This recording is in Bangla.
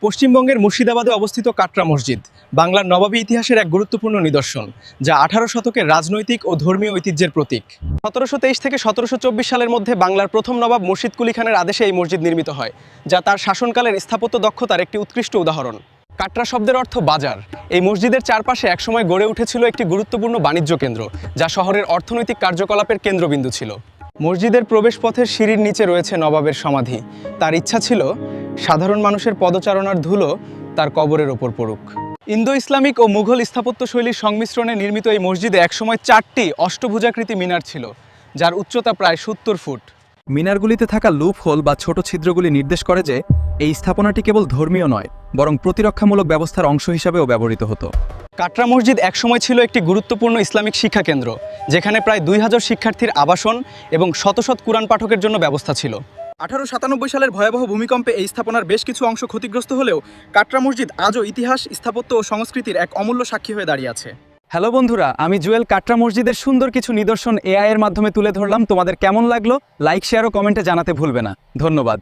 পশ্চিমবঙ্গের মুর্শিদাবাদে অবস্থিত কাটরা মসজিদ বাংলার নবাবী ইতিহাসের এক গুরুত্বপূর্ণ নিদর্শন, যা 18 শতকের রাজনৈতিক ও ধর্মীয় ঐতিহ্যের প্রতীক। 1723 থেকে 1724 সালের মধ্যে বাংলার প্রথম নবাব মুর্শিদ কুলি খানের আদেশে এই মসজিদ নির্মিত হয়, যা তার শাসনকালের স্থাপত্য দক্ষতার একটি উৎকৃষ্ট উদাহরণ। কাটরা শব্দের অর্থ বাজার। এই মসজিদের চারপাশে একসময় গড়ে উঠেছিল একটি গুরুত্বপূর্ণ বাণিজ্য কেন্দ্র, যা শহরের অর্থনৈতিক কার্যকলাপের কেন্দ্রবিন্দু ছিল। মসজিদের প্রবেশপথের সিঁড়ির নিচে রয়েছে নবাবের সমাধি। তার ইচ্ছা ছিল সাধারণ মানুষের পদচারণার ধুলো তার কবরের ওপর পড়ুক। ইন্দো ইসলামিক ও মুঘল স্থাপত্য শৈলীর সংমিশ্রণে নির্মিত এই মসজিদে একসময় 4টি অষ্টভুজাকৃতি মিনার ছিল, যার উচ্চতা প্রায় 70 ফুট। মিনারগুলিতে থাকা লুপ হোল বা ছোট ছিদ্রগুলি নির্দেশ করে যে এই স্থাপনাটি কেবল ধর্মীয় নয়, বরং প্রতিরক্ষামূলক ব্যবস্থার অংশ হিসাবেও ব্যবহৃত হতো। কাটরা মসজিদ একসময় ছিল একটি গুরুত্বপূর্ণ ইসলামিক শিক্ষা কেন্দ্র, যেখানে প্রায় 2000 শিক্ষার্থীর আবাসন এবং শত শত কুরআন পাঠকের জন্য ব্যবস্থা ছিল। 1897 সালের ভয়াবহ ভূমিকম্পে এই স্থাপনার বেশ কিছু অংশ ক্ষতিগ্রস্ত হলেও কাটরা মসজিদ আজও ইতিহাস, স্থাপত্য ও সংস্কৃতির এক অমূল্য সাক্ষী হয়ে দাঁড়িয়ে আছে। হ্যালো বন্ধুরা, আমি জুয়েল কাটরা মসজিদের সুন্দর কিছু নিদর্শন এআই এর মাধ্যমে তুলে ধরলাম। তোমাদের কেমন লাগলো? লাইক, শেয়ার ও কমেন্টে জানাতে ভুলবে না। ধন্যবাদ।